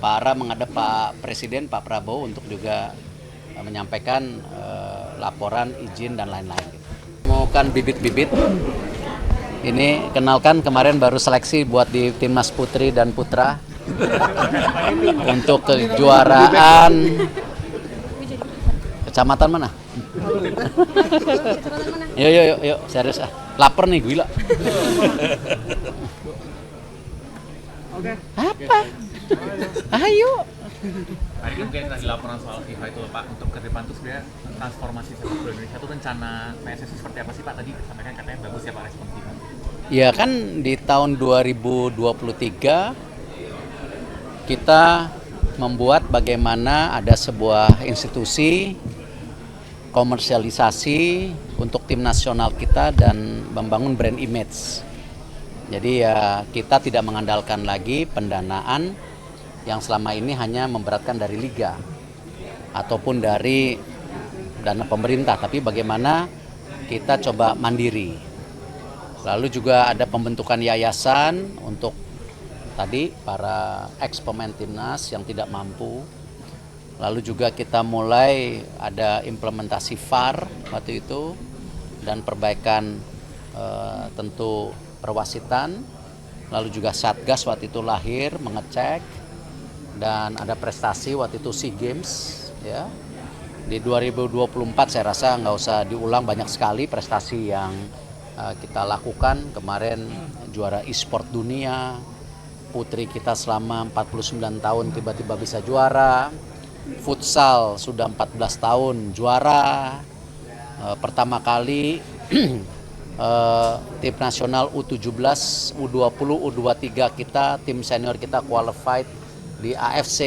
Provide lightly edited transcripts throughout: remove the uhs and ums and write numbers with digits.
Pak Ara menghadap Pak Presiden, Pak Prabowo untuk juga menyampaikan laporan, izin dan lain-lain. Temukan bibit-bibit. Ini kenalkan kemarin baru seleksi buat di timnas putri dan putra untuk kejuaraan kecamatan mana? Yuk, serius ah. Laper nih, gila. Apa? Ayo. Tadi mungkin tadi laporan soal FIFA itu Pak, untuk ke depan tuh sebenarnya transformasi sepak bola Indonesia itu rencana PSSI seperti apa sih Pak? Tadi disampaikan katanya bagus ya Pak respon FIFA. Ya kan di tahun 2023 kita membuat bagaimana ada sebuah institusi komersialisasi untuk tim nasional kita dan membangun brand image. Jadi ya kita tidak mengandalkan lagi pendanaan yang selama ini hanya memberatkan dari liga ataupun dari dana pemerintah, tapi bagaimana kita coba mandiri. Lalu juga ada pembentukan yayasan untuk tadi para ex pemain timnas yang tidak mampu. Lalu juga kita mulai ada implementasi VAR waktu itu dan perbaikan tentu perwasitan. Lalu juga Satgas waktu itu lahir mengecek dan ada prestasi waktu itu SEA Games ya. Di 2024 saya rasa nggak usah diulang, banyak sekali prestasi yang kita lakukan. Kemarin juara e-sport dunia, putri kita selama 49 tahun tiba-tiba bisa juara. Futsal sudah 14 tahun juara. Pertama kali tim nasional U17, U20, U23 kita, tim senior kita qualified di AFC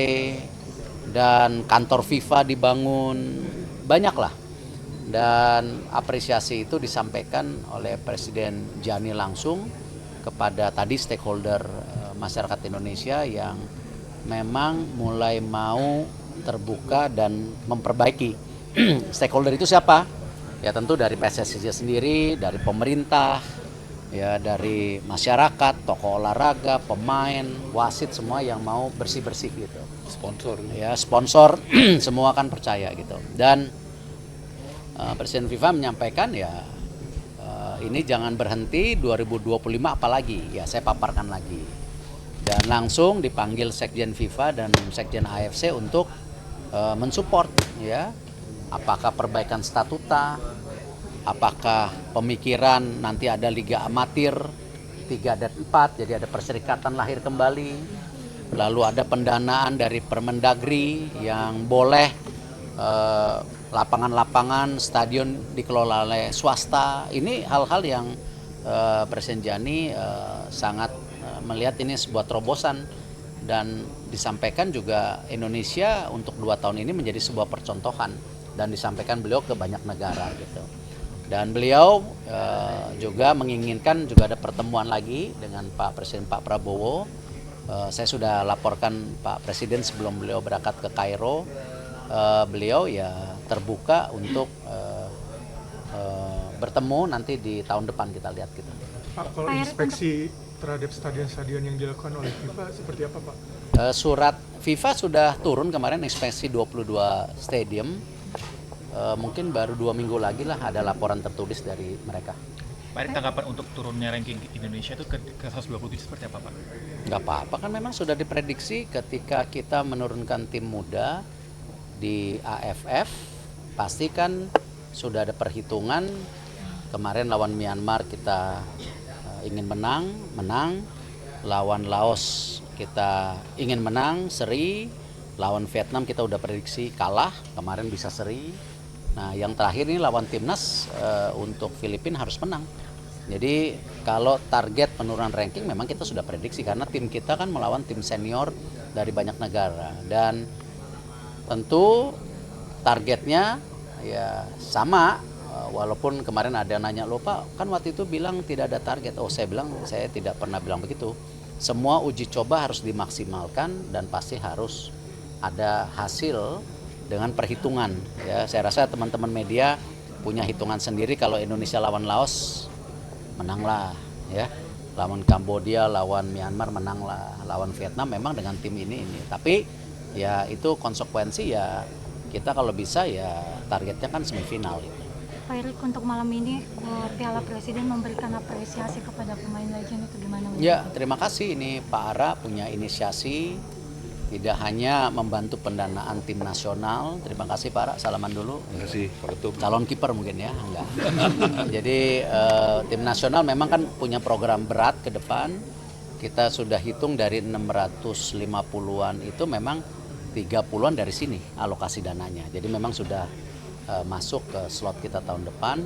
dan kantor FIFA dibangun, banyaklah. Dan apresiasi itu disampaikan oleh Presiden Gianni langsung kepada tadi stakeholder masyarakat Indonesia yang memang mulai mau terbuka dan memperbaiki. Stakeholder itu siapa? Ya tentu dari PSSI sendiri, dari pemerintah, ya dari masyarakat, tokoh olahraga, pemain, wasit, semua yang mau bersih-bersih gitu. Sponsor. Ya sponsor semua kan percaya gitu. Dan Presiden FIFA menyampaikan ya ini jangan berhenti 2025 apalagi, ya saya paparkan lagi. Dan langsung dipanggil Sekjen FIFA dan Sekjen AFC untuk mensupport ya. Apakah perbaikan statuta, apakah pemikiran nanti ada liga amatir 3 dan 4, jadi ada perserikatan lahir kembali. Lalu ada pendanaan dari Permendagri yang boleh lapangan-lapangan stadion dikelola oleh swasta. Ini hal-hal yang Presiden Gianni sangat melihat ini sebuah terobosan dan disampaikan juga Indonesia untuk 2 tahun ini menjadi sebuah percontohan dan disampaikan beliau ke banyak negara gitu. Dan beliau juga menginginkan juga ada pertemuan lagi dengan Pak Presiden Pak Prabowo. Saya sudah laporkan Pak Presiden sebelum beliau berangkat ke Kairo. Beliau ya terbuka untuk bertemu nanti di tahun depan, kita lihat gitu. Pak, kalau inspeksi terhadap stadion-stadion yang dilakukan oleh FIFA seperti apa Pak? Surat FIFA sudah turun kemarin, inspeksi 22 stadium. Mungkin baru 2 minggu lagi lah ada laporan tertulis dari mereka. Pak, tanggapan untuk turunnya ranking Indonesia itu ke 127 seperti apa Pak? Nggak apa-apa, kan memang sudah diprediksi ketika kita menurunkan tim muda di AFF, pasti kan sudah ada perhitungan. Kemarin lawan Myanmar kita ingin menang. Lawan Laos kita ingin menang, seri. Lawan Vietnam kita udah prediksi kalah, kemarin bisa seri. Nah yang terakhir ini lawan timnas untuk Filipina harus menang. Jadi kalau target penurunan ranking memang kita sudah prediksi karena tim kita kan melawan tim senior dari banyak negara. Dan tentu targetnya ya sama, walaupun kemarin ada nanya, loh Pak kan waktu itu bilang tidak ada target. Oh saya bilang saya tidak pernah bilang begitu. Semua uji coba harus dimaksimalkan dan pasti harus ada hasil dengan perhitungan. Ya, saya rasa teman-teman media punya hitungan sendiri, kalau Indonesia lawan Laos menanglah ya. lawan Kambodia, lawan Myanmar menang lah, lawan Vietnam memang dengan tim ini. Tapi ya itu konsekuensi ya kita kalau bisa ya targetnya kan semifinal gitu. Pak Erik, untuk malam ini Piala Presiden memberikan apresiasi kepada pemain legend itu gimana? Ya, terima kasih ini Pak Ara punya inisiasi tidak hanya membantu pendanaan tim nasional. Terima kasih Pak Ara, salaman dulu. Terima kasih Pak Ketum. Calon kiper mungkin ya, enggak. Jadi tim nasional memang kan punya program berat ke depan. Kita sudah hitung dari 650-an itu memang 30-an dari sini alokasi dananya. Jadi memang sudah masuk ke slot kita tahun depan.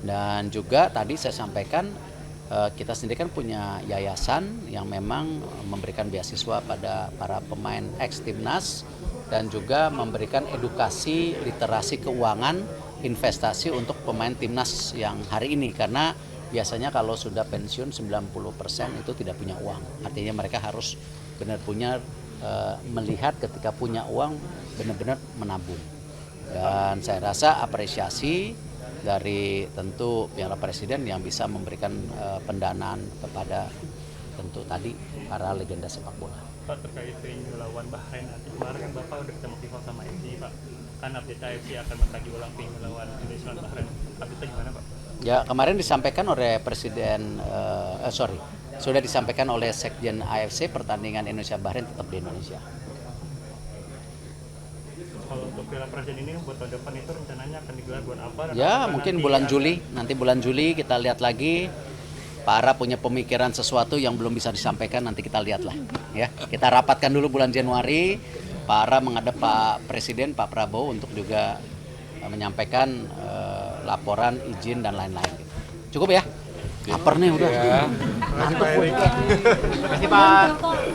Dan juga tadi saya sampaikan kita sendiri kan punya yayasan yang memang memberikan beasiswa pada para pemain ex timnas dan juga memberikan edukasi literasi keuangan investasi untuk pemain timnas yang hari ini, karena biasanya kalau sudah pensiun 90% itu tidak punya uang. Artinya mereka harus benar-benar melihat ketika punya uang benar-benar menabung. Dan saya rasa apresiasi dari tentu Piala Presiden yang bisa memberikan pendanaan kepada tentu tadi para legenda sepak bola. Pak, terkait venue lawan Bahrain nanti, kemarin kan Bapak udah ketemu FIFA sama FI, Pak. Kan update AFC akan mengkaji ulang venue lawan Indonesia lawan Bahrain. Update-nya gimana, Pak? Ya, kemarin disampaikan oleh Presiden, sudah disampaikan oleh Sekjen AFC pertandingan Indonesia Bahrain tetap di Indonesia. Kalau untuk Piala Presiden ini buat tahun depan itu rencananya akan digelar bulan apa? Ya, mungkin bulan Juli, nanti bulan Juli kita lihat lagi. Pak Ara punya pemikiran sesuatu yang belum bisa disampaikan, nanti kita lihatlah. Ya, kita rapatkan dulu bulan Januari. Pak Ara menghadap Pak Presiden, Pak Prabowo untuk juga menyampaikan laporan, izin dan lain-lain. Cukup ya? Lapar nih udah. Terima kasih Pak Erik. Terima kasih Pak.